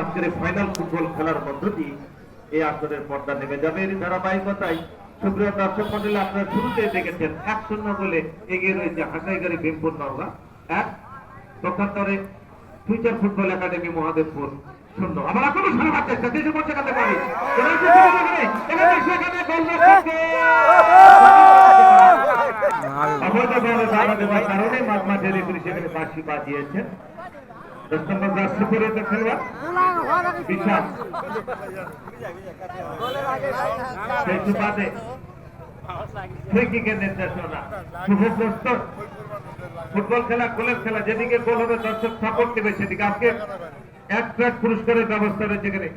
আজকের final football খেলার মধ্য দিয়ে এই আসরের পর্দা নেমে যাবে। এর ধারাবাহিকতায় সুপ্রিয় দর্শক মন্ডলী, আপনারা শুরুতে দেখেছেন 1-0 গোলে এগিয়ে রয়েছে হাসাইগাড়ি ভীমপুর নওগাঁ 1, পক্ষান্তরে ফিউচার ফুটবল একাডেমি মহাদেবপুর 0। আবার এখনো সারা মারতে চেষ্টা দেশে পৌঁছে গেতে পারি কারণে মাঝ মাঠে রেফারি সেখানে বাঁশি বাজিয়েছেন। 10 নম্বর জার্সি পরে খেলোয়াড় বিশাল সেই সুবাদে ফ্রি কিকের নির্দেশনা শুভগ্রস্ত। ফুটবল খেলা গোলের খেলা, যেদিকে গোল হবে দর্শক সাপোর্ট দেবে সেদিকে। আজকে এক ট্র্যাক পুরস্কারের ব্যবস্থা রয়েছে এখানে।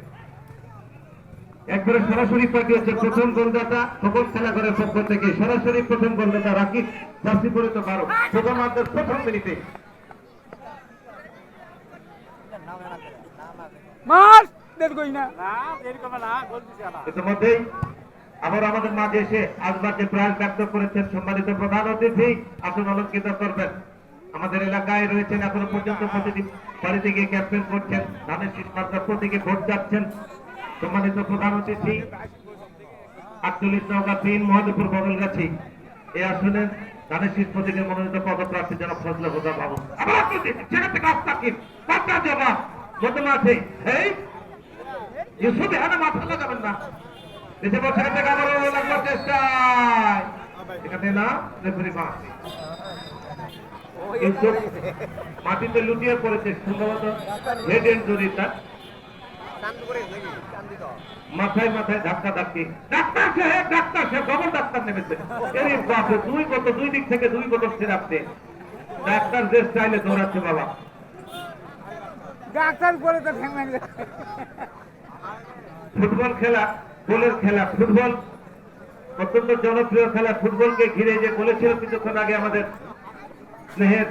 একবারে সরাসরি পার্টি হচ্ছে প্রথম গোলদাতা সকল খেলাঘরের পক্ষ থেকে সরাসরি প্রথম গোলদাতা রাকিব জার্সি পরে তো 12 প্রথমার্ধের প্রথম মিনিটে ইতিমধ্যেই আবার আমাদের মাঝে এসে আজবাকে প্রয়াস ব্যক্ত করেছেন সম্মানিত প্রধান অতিথি। আসন অলঙ্কৃত করবেন। আমাদের এলাকায় রয়েছেন এখনো পর্যন্ত প্রতিটি বাড়িতে গিয়ে ক্যাম্পেইন করছেন, ধানের শীষ মাত্রা প্রতীকে ভোট যাচ্ছেন। সম্মানিত প্রধান অতিথি 48 নওগাঁ 3 মহাদেবপুর বদলগাছি এই আসনের ধানের শীষ প্রতীকে মনোনীত পদপ্রার্থী জনাব ফজলে হোসা বাবু। সেখান থেকে আস্তাকিব পাঁচটা জবাব মধ্যে মাঠে এই ইউসুফ এখানে মাথা লাগাবেন না। দেশে বসে থেকে আবার লাগবার চেষ্টায় এখানে না রেফারি মাঠ ইউসুফ মাটিতে লুটিয়ে পড়েছে, সম্ভবত হেড ইনজুরি তার। মাথায় মাথায় ধাক্কা ধাক্কি ডাক্তার সাহেব খবর ডাক্তার নেমেছে। এর বাপে দুই দিক থেকে 2 বোতল সিরাপতে ডাক্তার যে স্টাইলে দৌড়াচ্ছে বাবা। ডাক্তার করে তো ফুটবল খেলা গোলের খেলা, ফুটবল অত্যন্ত জনপ্রিয় খেলা। ফুটবলকে ঘিরে যে বলেছিল কিছুক্ষণ আগে আমাদের স্নেহের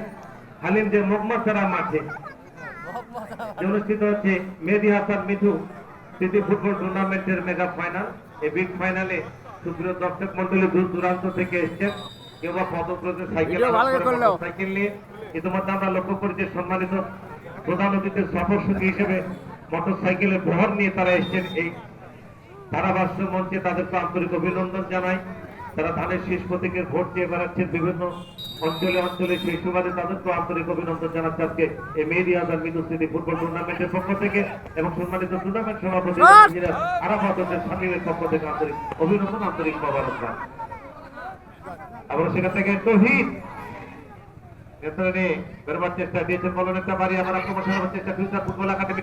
হালিম যে মগমাছারা মাঠে অনুষ্ঠিত হচ্ছে মেহেদী হাসান মিঠু স্মৃতি ফুটবল টুর্নামেন্টের মেগা ফাইনাল। এই বিগ ফাইনালে সুপ্রিয় দর্শক মন্ডলী দূর দূরান্ত থেকে এসছেন, কেউ বা পদব্রজে সাইকেল নিয়ে। ইতিমধ্যে আমরা লক্ষ্য করেছি সম্মানিত প্রধান অতিথির সফর সঙ্গী হিসেবে মোটর সাইকেলের ভর নিয়ে তারা এসছেন এই ধারাভাষ্য মঞ্চে। তাদেরকে আন্তরিক অভিনন্দন জানাই। তারা ধানের শীষ প্রতীকের ভোট দিয়ে বেড়াচ্ছেন বিভিন্ন অঞ্চলে সেই সুবাদে তাদেরকে আন্তরিক অভিনন্দন জানাচ্ছে আজকে এই মেহেদী হাসান মিঠু স্মৃতি ফুটবল টুর্নামেন্টের পক্ষ থেকে এবং সম্মানিত টুর্নামেন্ট সভাপতি আরাফাত হোসেন শামীমের পক্ষ থেকে আন্তরিক অভিনন্দন, আন্তরিক মোবারকবাদ। আবার সেখান থেকে তৌহিদ বেরোবার চেষ্টা দিয়েছেন, বলুন একটা বাড়ি আমার আক্রমণ সারাবার চেষ্টা ফিউচার ফুটবল একাডেমি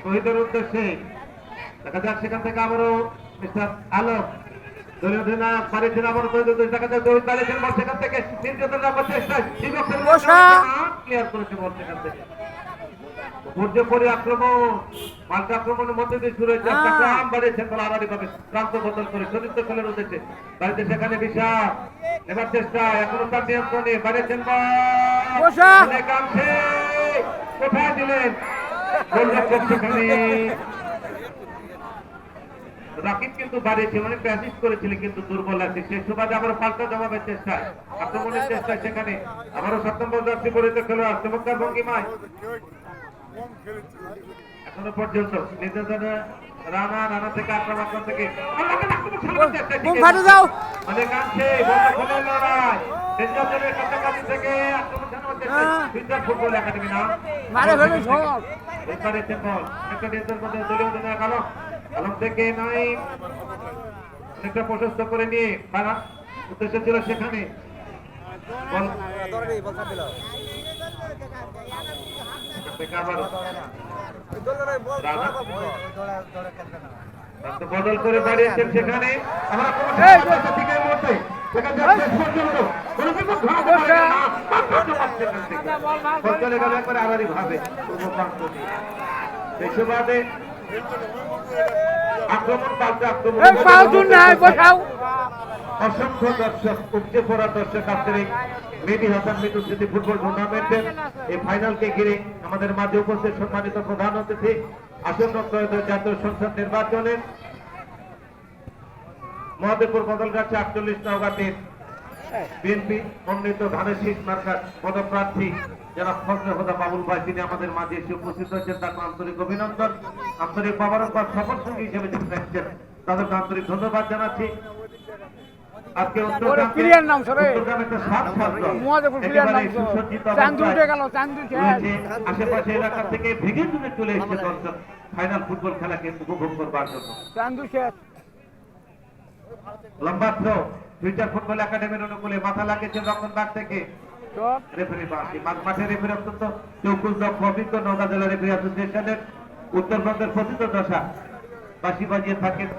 শহীদের উদ্দেশ্যে দেখা যাক। সেখান থেকে আবারও মিস্টার আলোক দলীয় অধিনায়ক পারিছেন আবার দেখা যায় দৌড় পারিছেন বল সেখান থেকে নির্যাতন রাখার চেষ্টায় ক্লিয়ার করেছে বল সেখান থেকে। পরে আক্রমণ পাল্টা আক্রমণের মধ্যে দিয়ে শুরু হয়েছে গ্রাম বাড়িয়েছেন বল আড়াড়ি ভাবে প্রান্ত বদল করে চতুর্থ খেলার উদ্দেশ্যে বাড়িতে সেখানে বিশাল নেবার চেষ্টা এখনো তার নিয়ন্ত্রণে বাড়িয়েছেন বল কোথায় দিলেন সেখানে রাকিব কিন্তু বাড়িয়েছে অনেকটা অ্যাসিস্ট করেছিলেন কিন্তু দুর্বল আছে। সেই সুবাদে আবারও পাল্টা জবাবের চেষ্টায় আক্রমণের চেষ্টায় সেখানে আবারও 7 নম্বর জার্সি পরিহিত খেলোয়াড় চমৎকার ভঙ্গিমায় এখনো পর্যন্ত নির্যাতনে রানা থেকে আক্রমণ থেকে অনেক আনছে লড়াই নির্যাতনের কাছাকাছি থেকে আক্রমণ ফুটবল একাডেমি না দলীয় অধিনায়ক আলম থেকে নাই অনেকটা প্রশস্ত করে নিয়ে উদ্দেশ্য ছিল সেখানে বদল করে বাড়িয়েছেন সেখানে চলে গেল একবারে আড়াড়ি ভাবে সেই সুবাদে আক্রমণ পাল্টা আক্রমণ অসংখ্য দর্শক, উপচে পড়া দর্শক আজকের এই মেহেদী হাসান মিঠু স্মৃতি ফুটবল টুর্নামেন্টের এই ফাইনালকে ঘিরে আমাদের মাঝে উপস্থিত সম্মানিত প্রধান অতিথি, আসন্ন ত্রয়োদশ জাতীয় সংসদ নির্বাচনের মহাদেবপুর বদলগাছা 48 নওগাঁটির বিএনপি মনোনীত ধানের শীষ মার্কার পদপ্রার্থী যারা ফজলে হোদা বাবুল ভাই, তিনি আমাদের মাঝে এসে উপস্থিত হয়েছেন। তার আন্তরিক অভিনন্দন, আন্তরিক মোবারকবাদ। সফল সঙ্গী হিসেবে যিনি থাকছেন তাদেরকে আন্তরিক ধন্যবাদ জানাচ্ছি। আজকে উত্তরগ্রামে একটা সাত ছাত্র একেবারে সুসজ্জিত রয়েছে। আশেপাশে এলাকা থেকে ভেঙে চুরে চলে এসেছে দর্শক ফাইনাল ফুটবল খেলাকে উপভোগ করবার জন্য। লম্বা থ্রো ফিউচার ফুটবল একাডেমির অনুকূলে মাথা লাগিয়েছেন রক্ষণভাগ থেকে রেফারি বাসি। মাঠে রেফারি অত্যন্ত চৌকুশ দক্ষ অভিজ্ঞ নওগাঁ জেলা রেফারি অ্যাসোসিয়েশনের উত্তরবঙ্গের প্রথিত দশা বাসি বাজিয়ে থাকেন।